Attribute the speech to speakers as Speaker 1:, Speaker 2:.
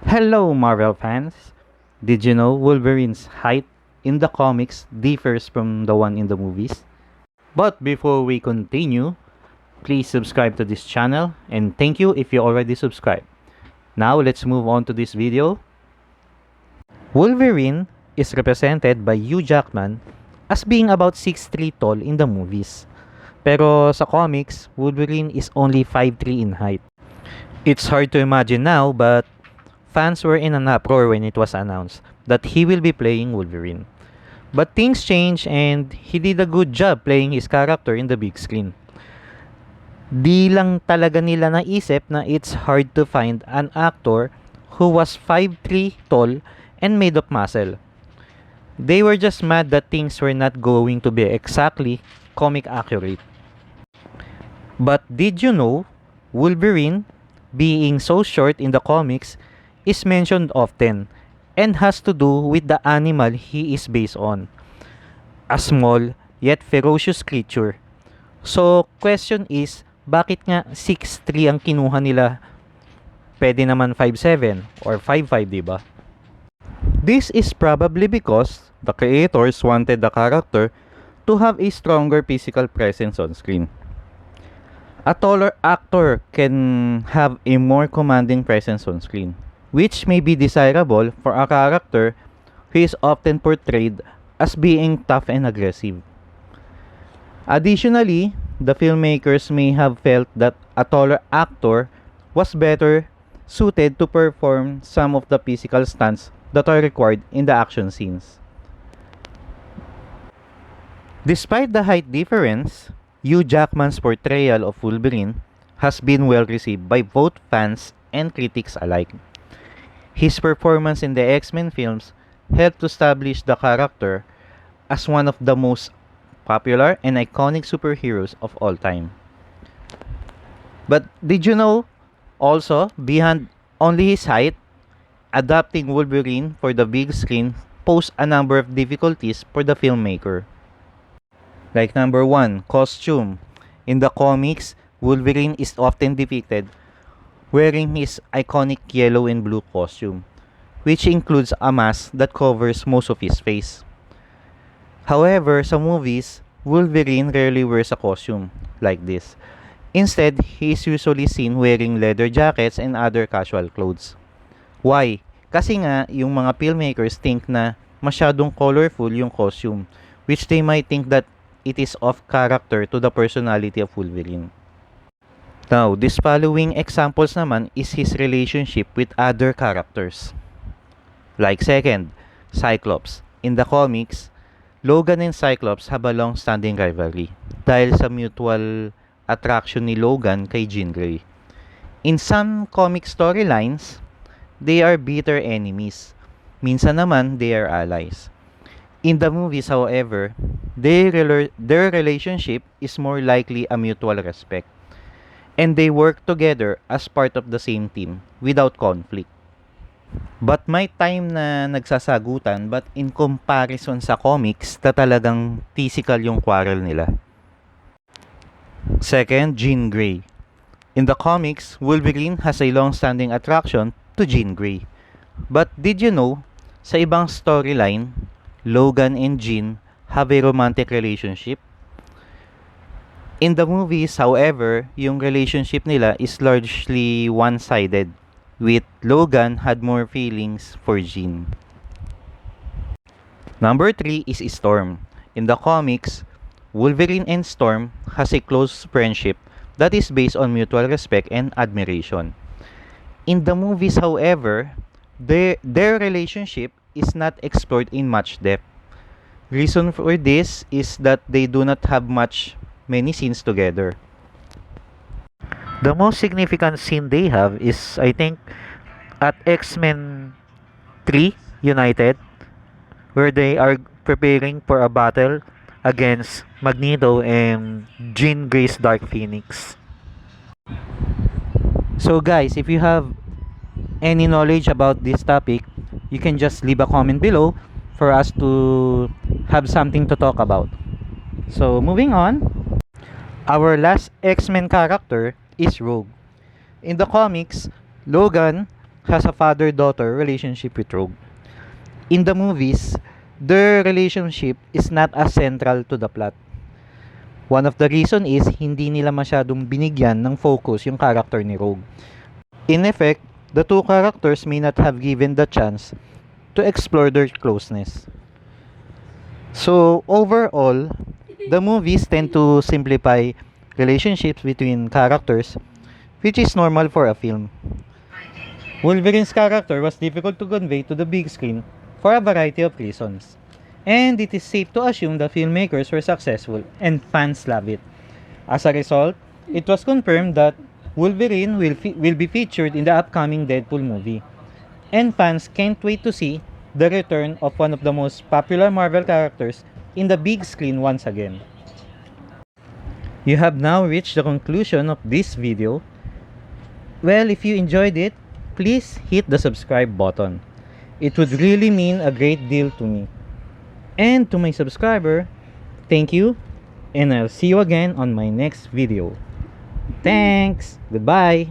Speaker 1: Hello, Marvel fans! Did you know Wolverine's height in the comics differs from the one in the movies? But before we continue, please subscribe to this channel and thank you if you already subscribed. Now let's move on to this video. Wolverine is represented by Hugh Jackman as being about 6'3 tall in the movies. Pero sa comics, Wolverine is only 5'3 in height. It's hard to imagine now, but fans were in an uproar when it was announced that he will be playing Wolverine. But things changed and he did a good job playing his character in the big screen. Di lang talaga nila naisip na it's hard to find an actor who was 5'3 tall and made of muscle. They were just mad that things were not going to be exactly comic accurate. But did you know Wolverine, being so short in the comics, is mentioned often and has to do with the animal he is based on, a small yet ferocious creature. So, question is, bakit nga 6'3 ang kinuha nila? Pwede naman 5'7 or 5'5, diba? This is probably because the creators wanted the character to have a stronger physical presence on screen. A taller actor can have a more commanding presence on screen, which may be desirable for a character who is often portrayed as being tough and aggressive. Additionally, the filmmakers may have felt that a taller actor was better suited to perform some of the physical stunts that are required in the action scenes. Despite the height difference, Hugh Jackman's portrayal of Wolverine has been well received by both fans and critics alike. His performance in the X-Men films helped to establish the character as one of the most popular and iconic superheroes of all time. But did you know also, beyond only his height, adapting Wolverine for the big screen posed a number of difficulties for the filmmaker. Like number 1, costume. In the comics, Wolverine is often depicted wearing his iconic yellow and blue costume, which includes a mask that covers most of his face. However, sa movies, Wolverine rarely wears a costume like this. Instead, he is usually seen wearing leather jackets and other casual clothes. Why? Kasi nga, yung mga filmmakers think na masyadong colorful yung costume, which they might think that it is off character to the personality of Wolverine. Now, these following examples naman is his relationship with other characters. Like second, Cyclops. In the comics, Logan and Cyclops have a long-standing rivalry dahil sa mutual attraction ni Logan kay Jean Grey. In some comic storylines, they are bitter enemies. Minsan naman, they are allies. In the movies, however, their relationship is more likely a mutual respect, and they work together as part of the same team without conflict. But may time na nagsasagutan, but in comparison sa comics, na talagang physical yung quarrel nila. Second, Jean Grey. In the comics, Wolverine has a long-standing attraction to Jean Grey. But did you know, sa ibang storyline, Logan and Jean have a romantic relationship? In the movies, however, yung relationship nila is largely one-sided, with Logan had more feelings for Jean. Number 3 is Storm. In the comics, Wolverine and Storm has a close friendship that is based on mutual respect and admiration. In the movies, however, their relationship is not explored in much depth. Reason for this is that they do not have many scenes together. The most significant scene they have is, I think, at X-Men 3 United, where they are preparing for a battle against Magneto and Jean Grey's Dark Phoenix. So guys, if you have any knowledge about this topic, you can just leave a comment below for us to have something to talk about. So moving on, our last X-Men character is Rogue. In the comics, Logan has a father-daughter relationship with Rogue. In the movies, their relationship is not as central to the plot. One of the reason is hindi nila masyadong binigyan ng focus yung character ni Rogue. In effect, the two characters may not have given the chance to explore their closeness. So, overall, the movies tend to simplify relationships between characters, which is normal for a film. Wolverine's character was difficult to convey to the big screen for a variety of reasons. And it is safe to assume the filmmakers were successful and fans love it. As a result, it was confirmed that Wolverine will be featured in the upcoming Deadpool movie. And fans can't wait to see the return of one of the most popular Marvel characters in the big screen once again. You have now reached the conclusion of this video. Well, if you enjoyed it, please hit the subscribe button. It would really mean a great deal to me. And to my subscriber, thank you, and I'll see you again on my next video. Thanks! Goodbye!